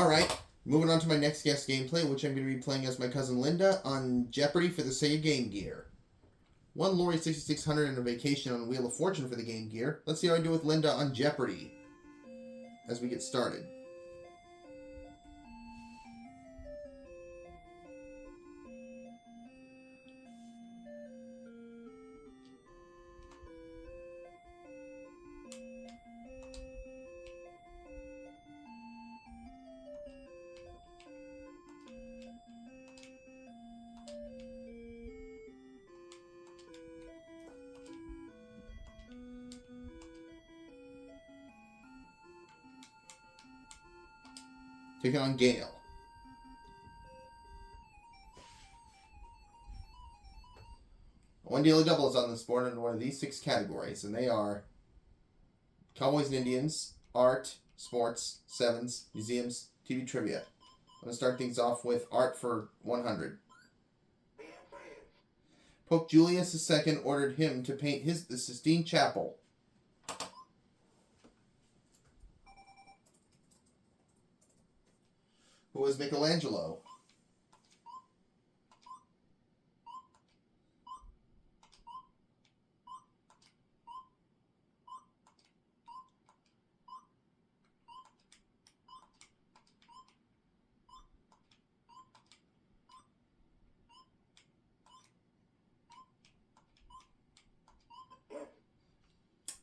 Alright, moving on to my next guest gameplay, which I'm going to be playing as my cousin Linda on Jeopardy for the Sega Game Gear. One Lori 6600 and a vacation on Wheel of Fortune for the Game Gear. Let's see how I do with Linda on Jeopardy as we get started. Taking on Gale. One daily double is on this board under one of these 6 categories, and they are Cowboys and Indians, Art, Sports, Sevens, Museums, TV Trivia. I'm going to start things off with Art for 100. Pope Julius II ordered him to paint the Sistine Chapel. Who was Michelangelo?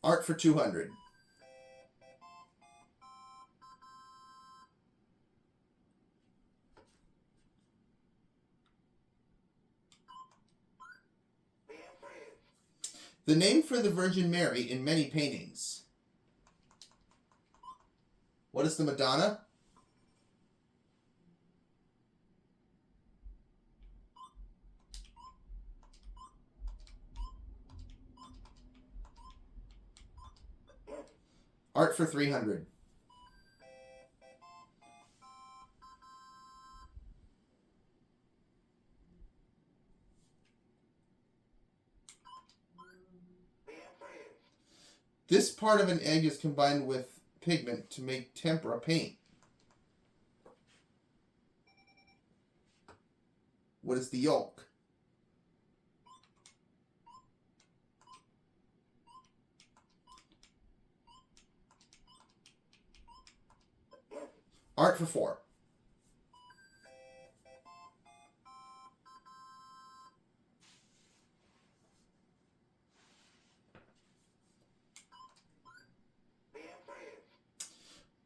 Art for 200. The name for the Virgin Mary in many paintings. What is the Madonna? Art for 300. This part of an egg is combined with pigment to make tempera paint. What is the yolk? Art for 4.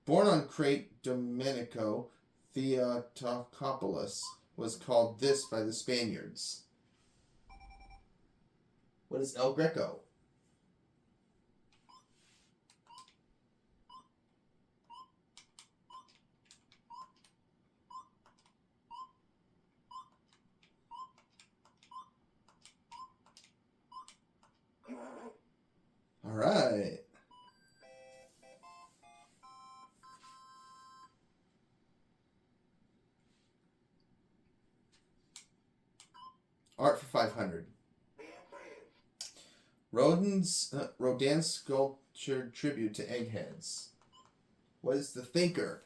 Born on Crete, Domenico Theotokopoulos was called this by the Spaniards. What is El Greco? All right. Art for 500. Rodin's sculptured tribute to eggheads. What is the Thinker?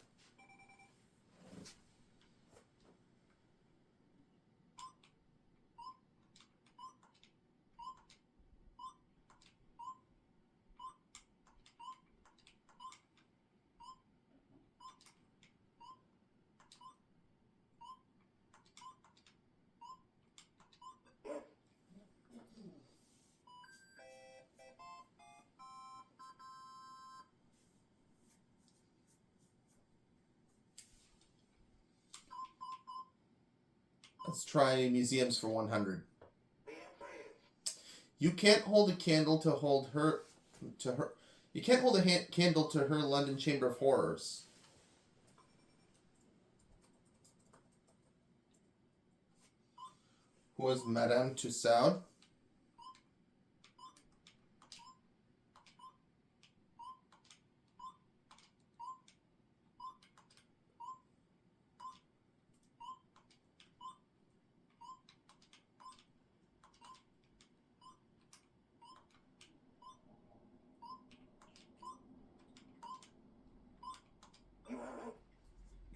Let's try museums for 100. You can't hold a candle to hold her. You can't hold a candle to her London Chamber of Horrors. Who was Madame Tussaud?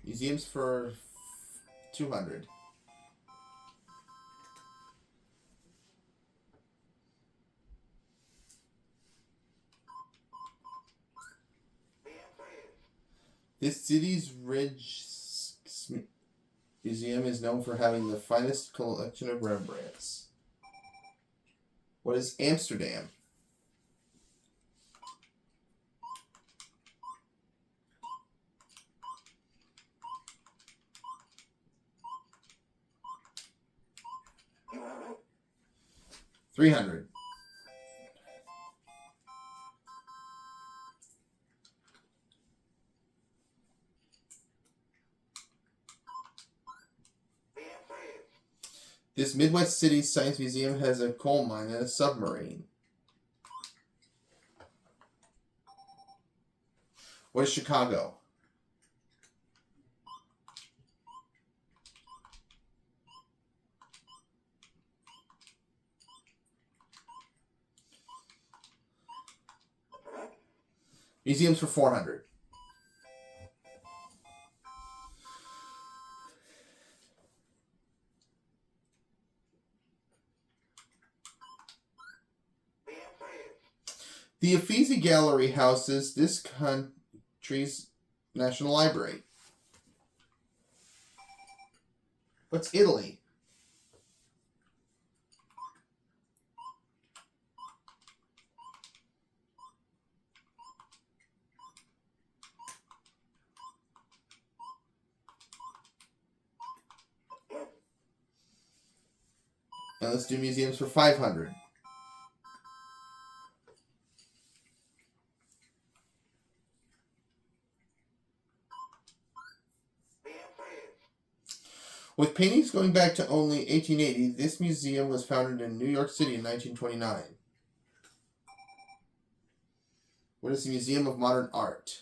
Museums for 200. This city's Ridge Museum is known for having the finest collection of Rembrandts. What is Amsterdam? $300. This Midwest City Science Museum has a coal mine and a submarine. What is Chicago? Museums for 400. The Uffizi Gallery houses this country's national library. What's Italy? Now let's do museums for 500. With paintings going back to only 1880, this museum was founded in New York City in 1929. What is the Museum of Modern Art?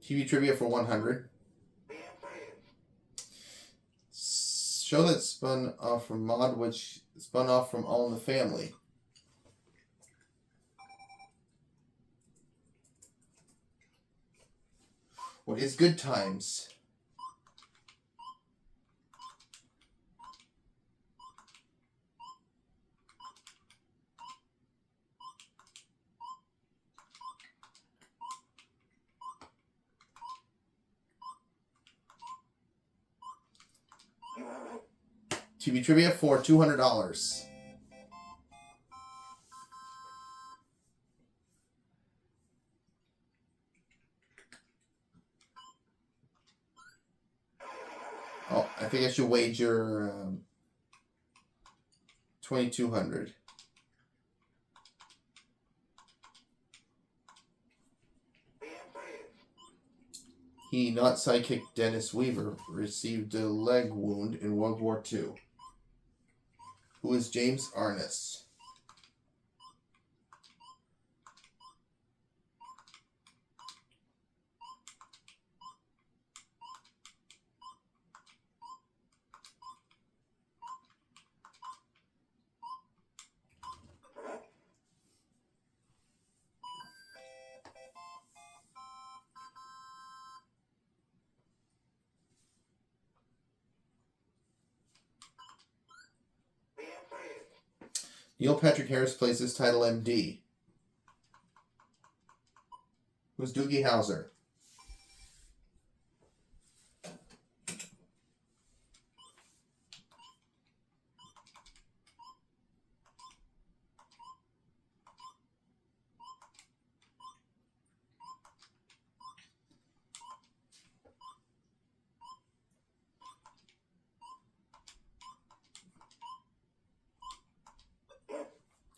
TV trivia for 100. Show that spun off from Maude, which spun off from All in the Family. What is Good Times? TV trivia for $200. Oh, I think I should wager $2,200. He, not sidekick Dennis Weaver, received a leg wound in World War II. Who is James Arness? Neil Patrick Harris plays this title MD. Who's Doogie Howser?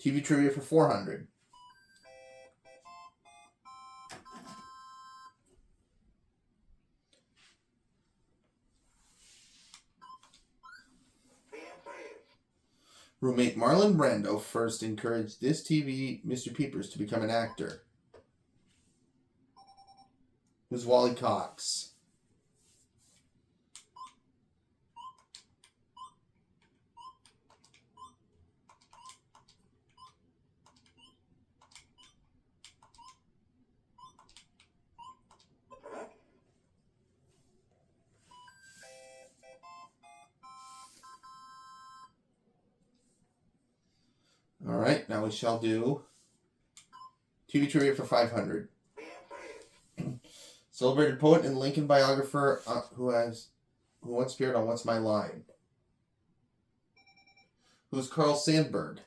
TV trivia for 400. Roommate Marlon Brando first encouraged this TV Mr. Peepers to become an actor. Who's Wally Cox? All right, now we shall do TV trivia for 500. Celebrated poet and Lincoln biographer who once appeared on What's My Line? Who's Carl Sandburg?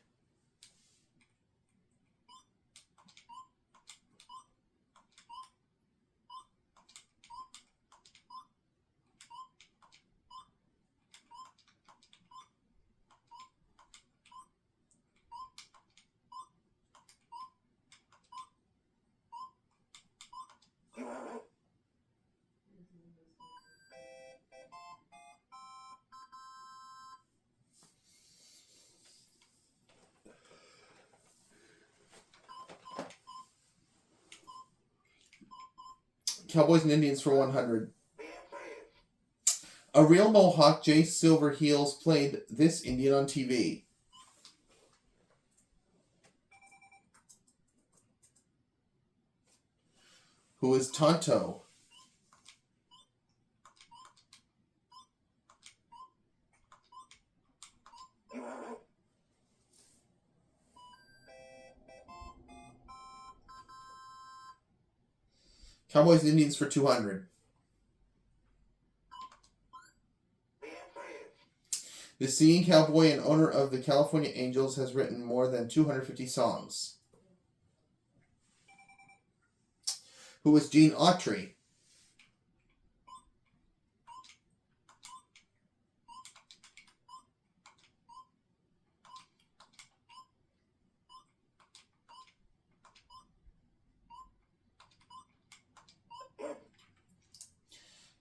Cowboys and Indians for 100. A real Mohawk, Jay Silverheels, played this Indian on TV. Who is Tonto? Cowboys and Indians for 200. The singing cowboy and owner of the California Angels has written more than 250 songs. Who is Gene Autry?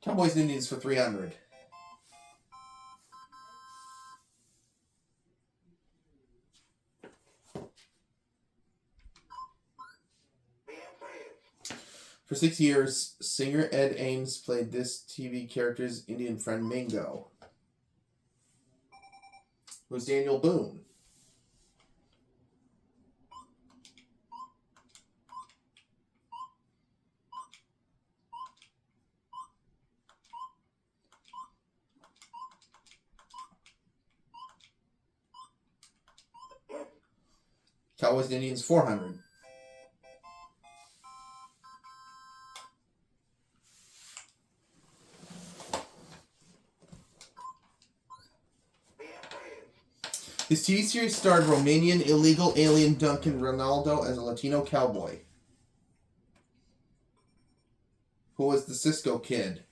Cowboys and Indians for 300. For 6 years, singer Ed Ames played this TV character's Indian friend Mingo. Who's Daniel Boone? Cowboys and Indians 400. This TV series starred Romanian illegal alien Duncan Ronaldo as a Latino cowboy. Who was the Cisco Kid?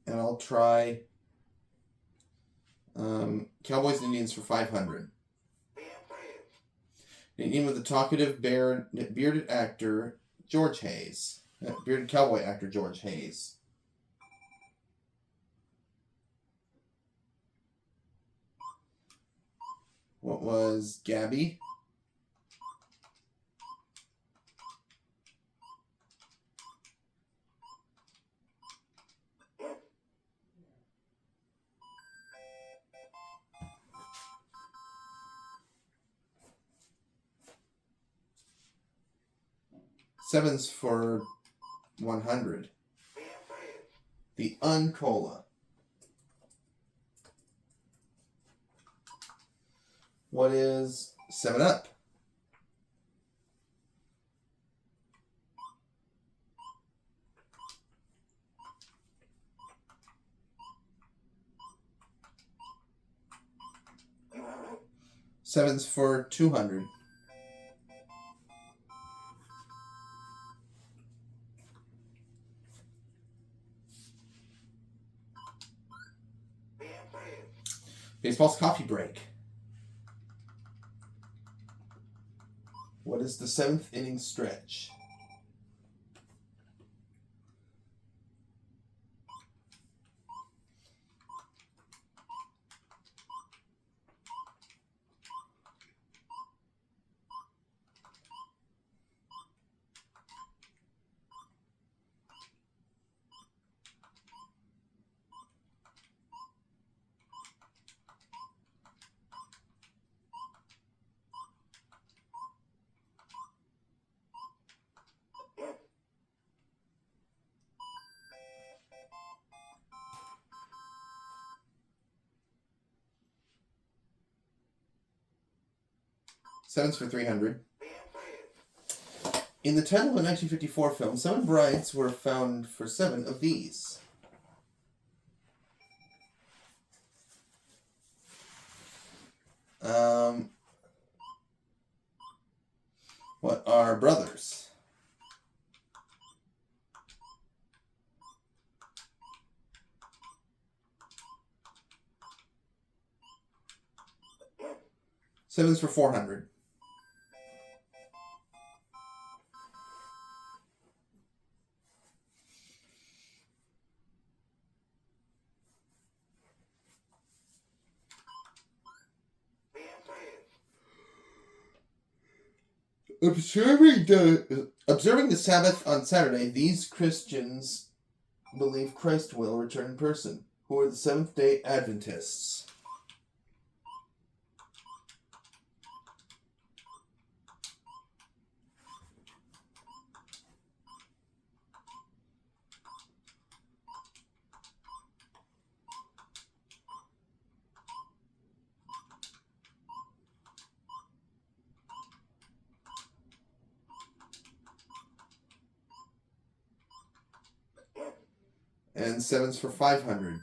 And I'll try Cowboys and Indians for 500. The name of the talkative bearded actor George Hayes. Bearded cowboy actor George Hayes. What was Gabby? Sevens for 100. The Uncola. What is 7 Up. Sevens for 200. Baseball's coffee break. What is the 7th inning stretch? Sevens for 300. In the title of a 1954 film, 7 brides were found for 7 of these. What are brothers? Sevens for 400. Observing the Sabbath on Saturday, these Christians believe Christ will return in person, who are the Seventh-day Adventists. And sevens for 500.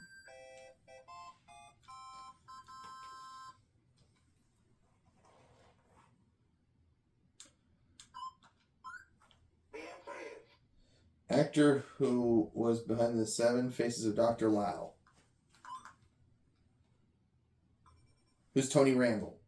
Actor who was behind the 7 Faces of Dr. Lau. Who's Tony Randall?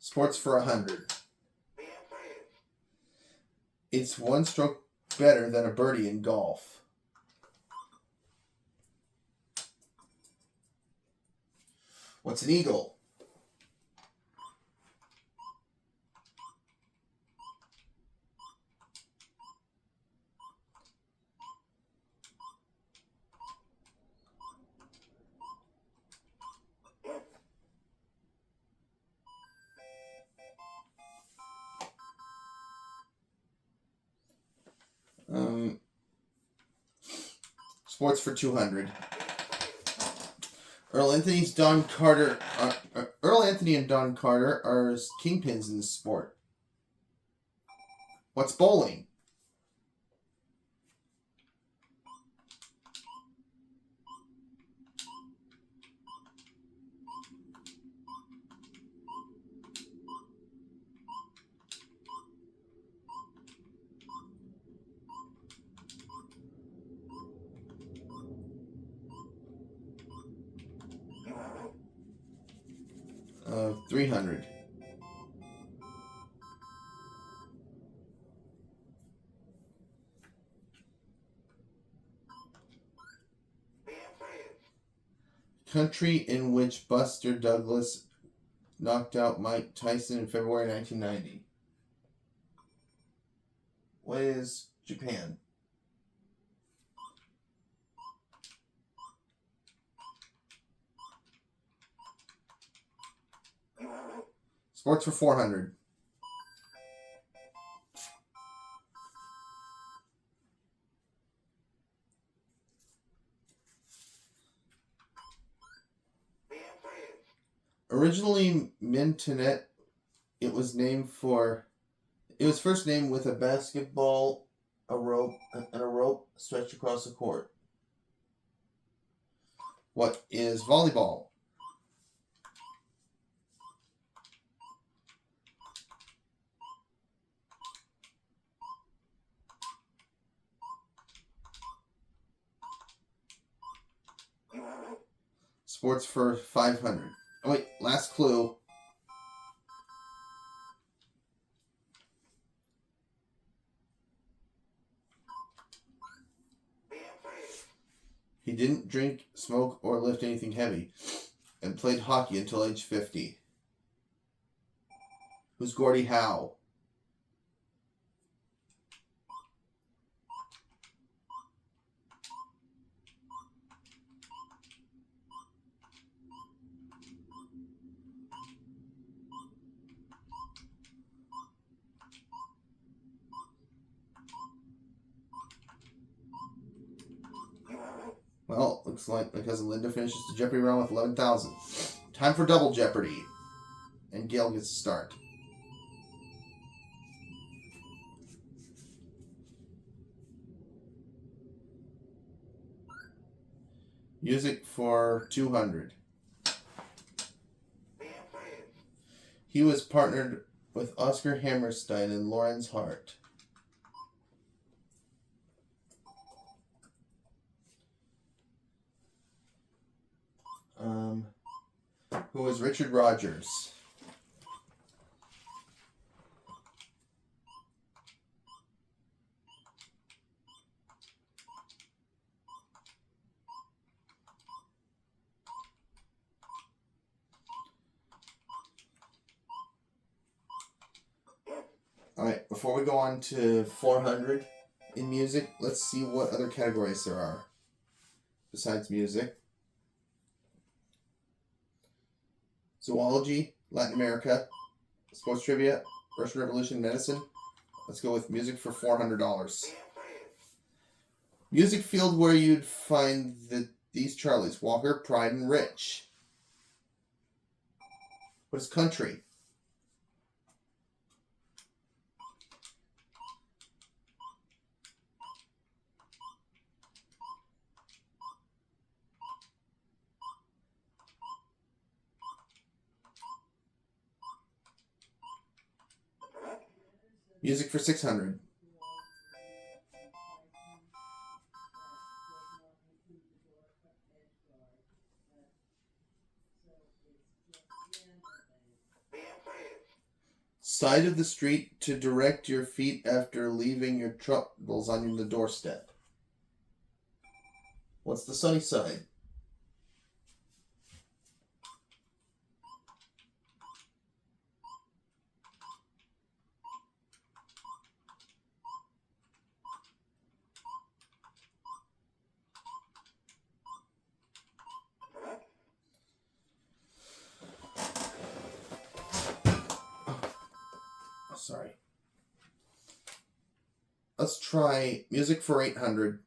Sports for 100. It's 1 stroke better than a birdie in golf. What's an eagle? Sports for 200. Earl Anthony and Don Carter are kingpins in this sport. What's bowling? Of 300. Country in which Buster Douglas knocked out Mike Tyson in February 1990. What is Japan? Sports for 400. Originally Mintonette, it was first named with a basketball, a rope stretched across the court. What is volleyball? Sports for 500. Oh wait, last clue. He didn't drink, smoke, or lift anything heavy, and played hockey until age 50. Who's Gordie Howe? Well, looks like my cousin Linda finishes the Jeopardy round with 11,000. Time for double Jeopardy. And Gail gets to start. Music for 200. He was partnered with Oscar Hammerstein and Lawrence Hart. Who was Richard Rogers? Alright, before we go on to 400 in music, let's see what other categories there are besides music. Zoology, Latin America, sports trivia, Russian Revolution, medicine. Let's go with music for $400. Music field where you'd find these Charlies: Walker, Pride, and Rich. What is country? Music for 600. Side of the street to direct your feet after leaving your troubles on the doorstep. What's the sunny side? Sorry. Let's try music for 800.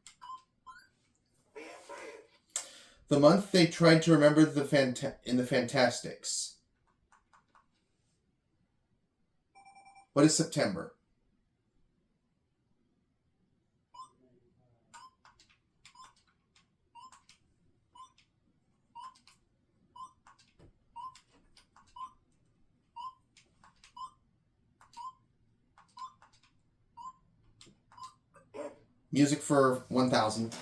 The month they tried to remember in the Fantastics. What is September? Music for 1,000.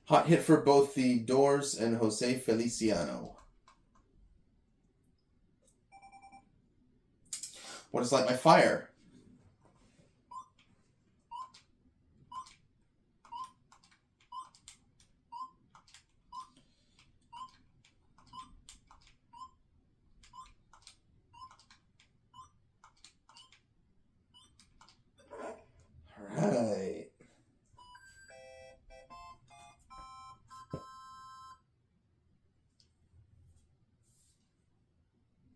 Hot hit for both the Doors and Jose Feliciano. What is light my fire? Alright.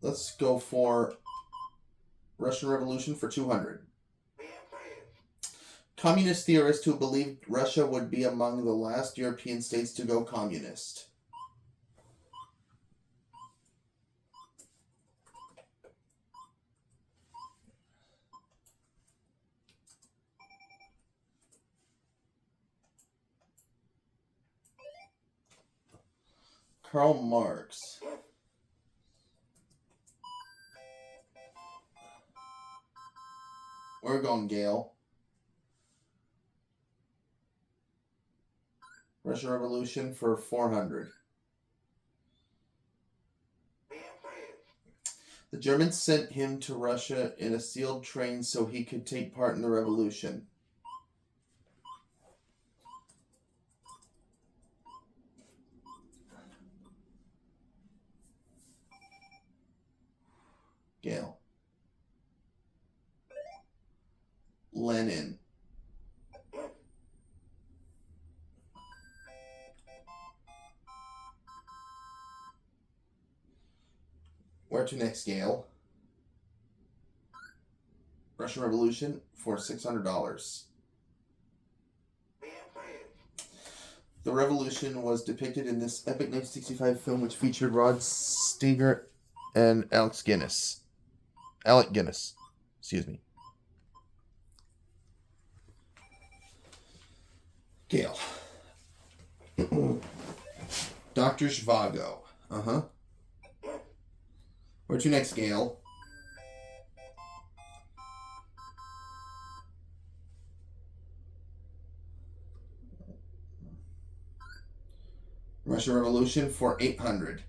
Let's go for Russian Revolution for 200. Communist theorist who believed Russia would be among the last European states to go communist. Karl Marx. We're going Gale. Russian Revolution for 400. The Germans sent him to Russia in a sealed train so he could take part in the revolution. Gale. Lenin. Where to next, Gale? Russian Revolution for $600. The revolution was depicted in this epic 1965 film which featured Rod Steiger and Alec Guinness. Excuse me. Gale. Dr. Zhivago. Uh-huh. Where to next, Gale? Russian Revolution for 800.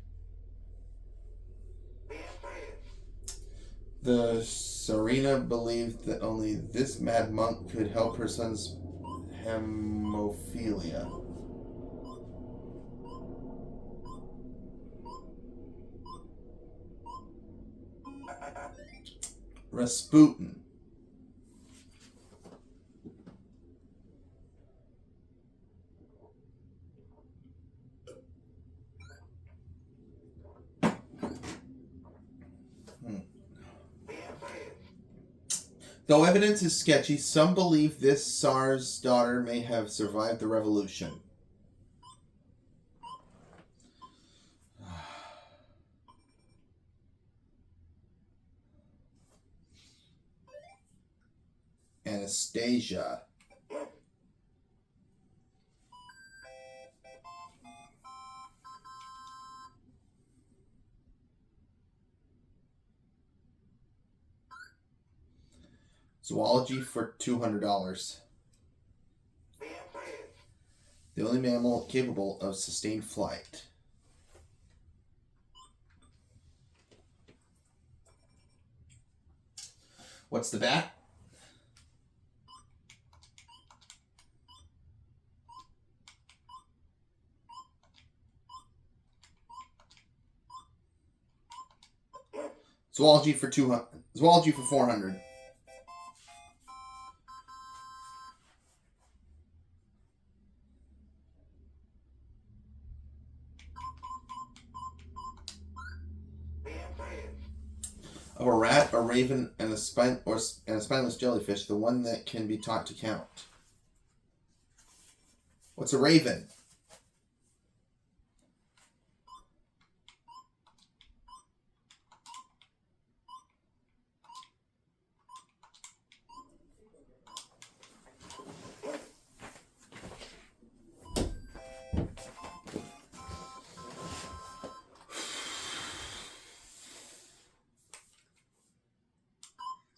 The Tsarina believed that only this mad monk could help her son's hemophilia. Rasputin. Though evidence is sketchy, some believe this Tsar's daughter may have survived the revolution. Anastasia. Zoology for $200. The only mammal capable of sustained flight. What's the bat? Zoology for 200. Zoology for 400. Of a rat, a raven, and a spineless jellyfish, the one that can be taught to count. What's a raven?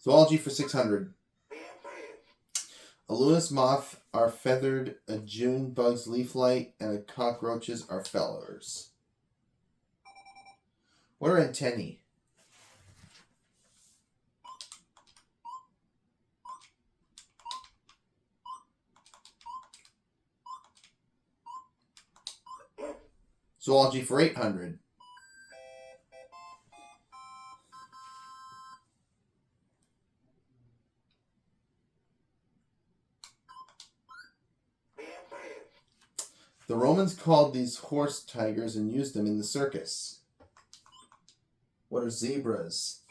Zoology for 600. A Lewis moth are feathered, a June bug's leaf light, and a cockroaches are fellers. What are antennae? Zoology for 800. The Romans called these horse tigers and used them in the circus. What are zebras?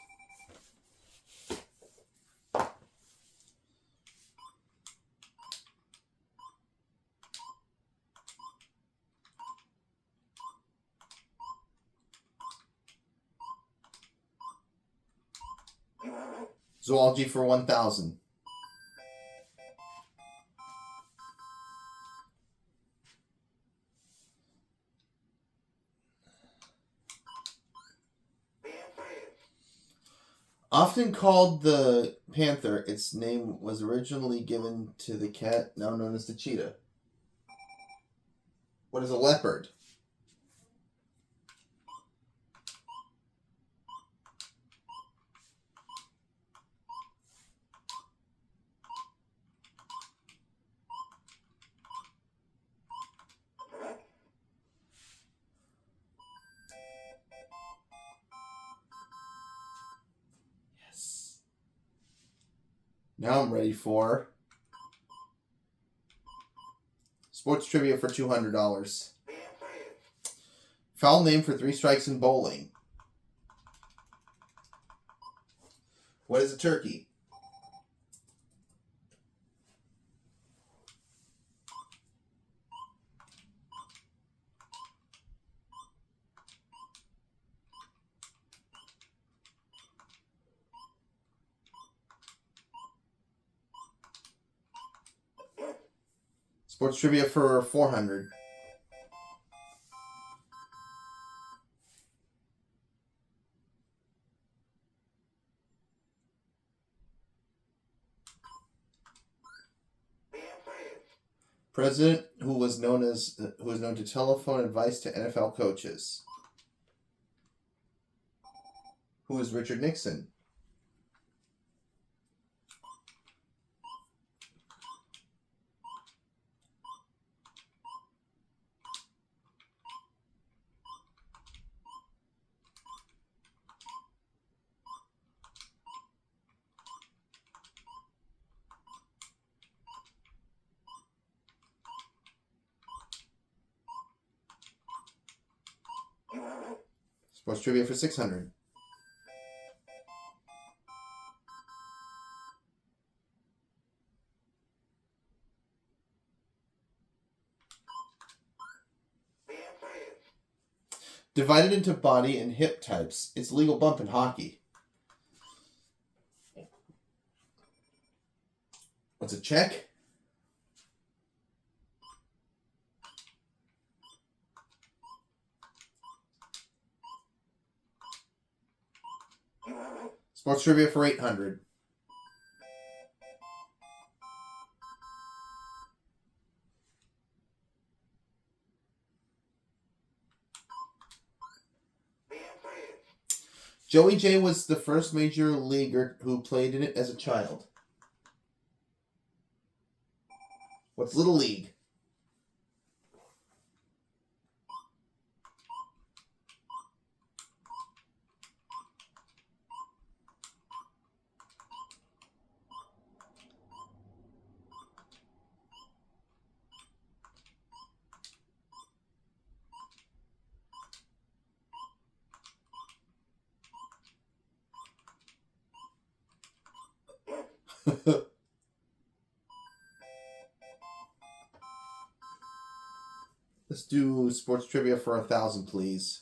Zoology for 1000. Often called the panther, its name was originally given to the cat, now known as the cheetah. What is a leopard? Yes. Now I'm ready for sports trivia for $200. Foul name for 3 strikes in bowling. What is a turkey? Sports trivia for 400. President who was known to telephone advice to NFL coaches. Who is Richard Nixon? Sports trivia for 600. Divided into body and hip types, it's legal bump in hockey. What's a check? Sports trivia for 800. Joey J was the first major leaguer who played in it as a child. What's Little League? Let's do sports trivia for 1,000, please.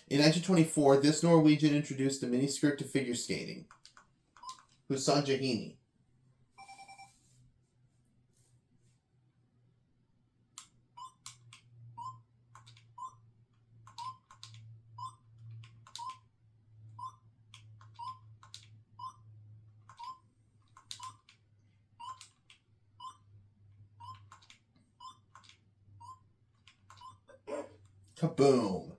In 1924, this Norwegian introduced the miniskirt to figure skating. Who's Sanja Heaney? Kaboom!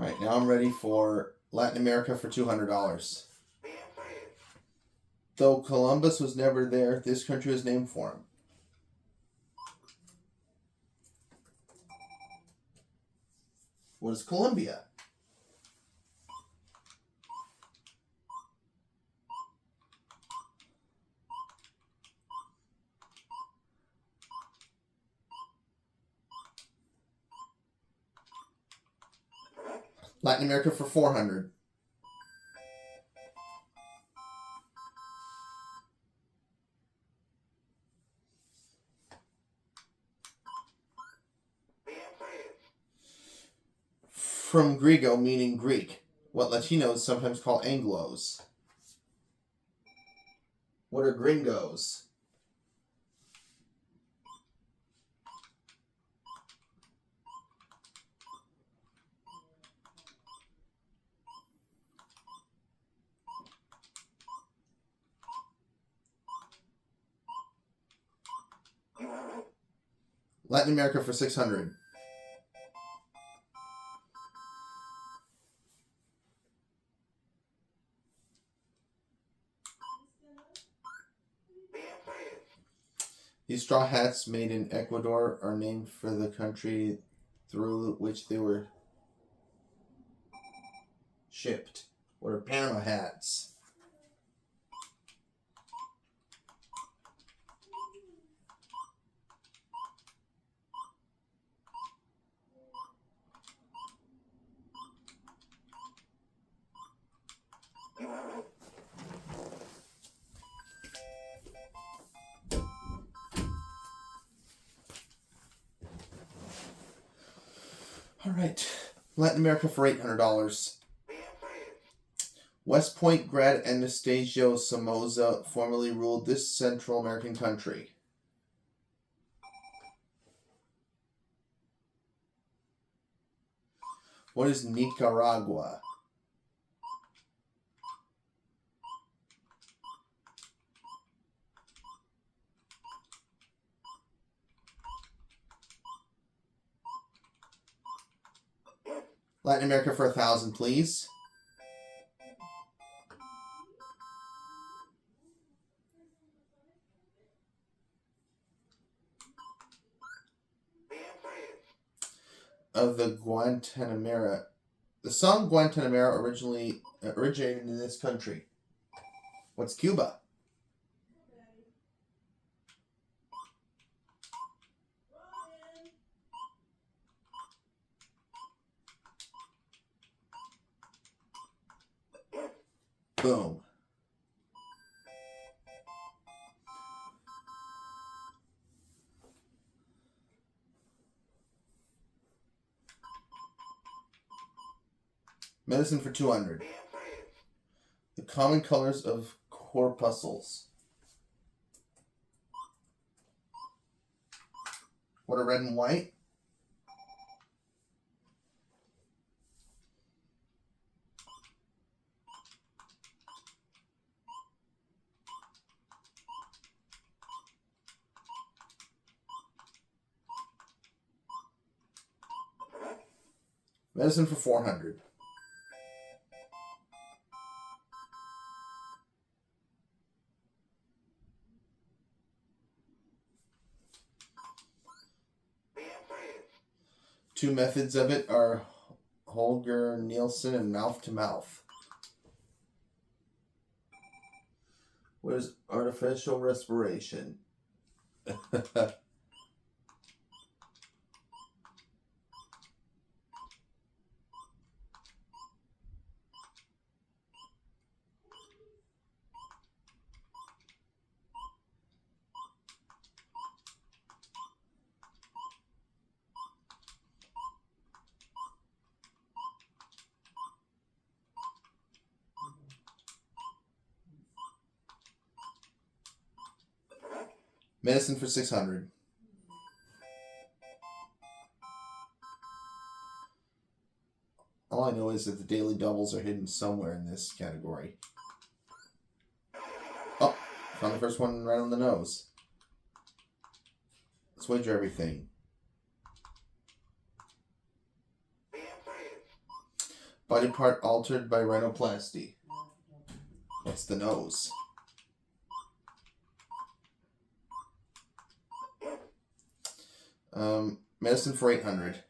Alright, now I'm ready for Latin America for $200. Though Columbus was never there, this country was named for him. What is Colombia? Latin America for $400. From Grigo, meaning Greek, what Latinos sometimes call Anglos. What are gringos? Latin America for $600. These straw hats made in Ecuador are named for the country through which they were shipped. What are Panama hats? All right, Latin America for $800. West Point grad Anastasio Somoza formerly ruled this Central American country. What is Nicaragua? Latin America for $1,000, please. Of the Guantanamera. The song Guantanamera originated in this country. What's Cuba? Boom. Medicine for $200. The common colors of corpuscles. What are red and white? Medicine for $400. Two methods of it are Holger Nielsen and mouth to mouth. What is artificial respiration? Medicine for $600. All I know is that the daily doubles are hidden somewhere in this category. Oh, found the first one right on the nose. Let's wager everything. Body part altered by rhinoplasty. What's the nose? Medicine for 800.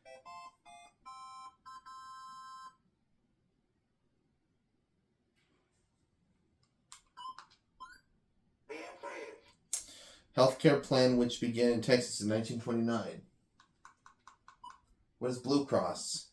Healthcare plan which began in Texas in 1929. What is Blue Cross?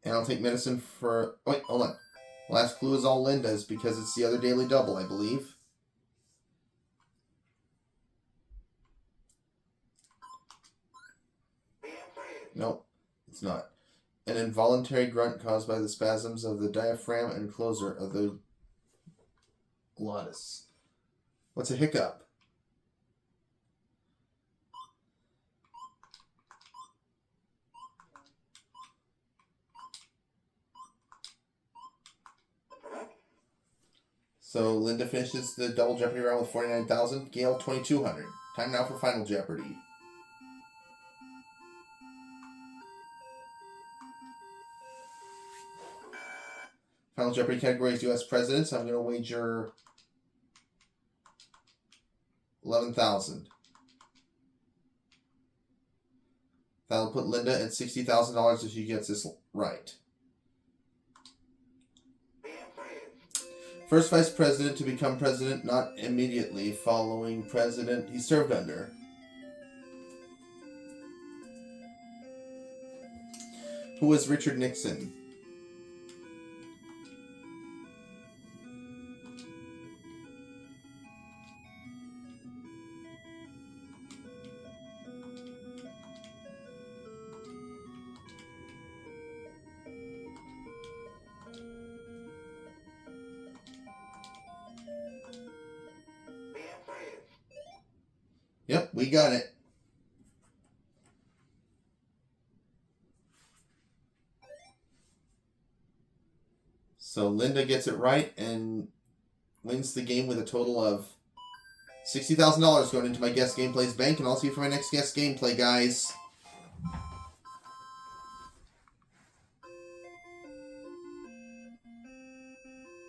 And I'll take medicine for... Wait, hold on. Last clue is all Linda's because it's the other daily double, I believe. Nope, it's not. An involuntary grunt caused by the spasms of the diaphragm and closer of the glottis. What's a hiccup? So Linda finishes the double Jeopardy round with 49,000. Gail, 2,200. Time now for Final Jeopardy. Final Jeopardy category is U.S. Presidents. I'm going to wager 11,000. That'll put Linda at $60,000 if she gets this right. First vice president to become president not immediately following president he served under. Who was Richard Nixon? Yep, we got it. So Linda gets it right and wins the game with a total of $60,000 going into my guest gameplay's bank, and I'll see you for my next guest gameplay, guys.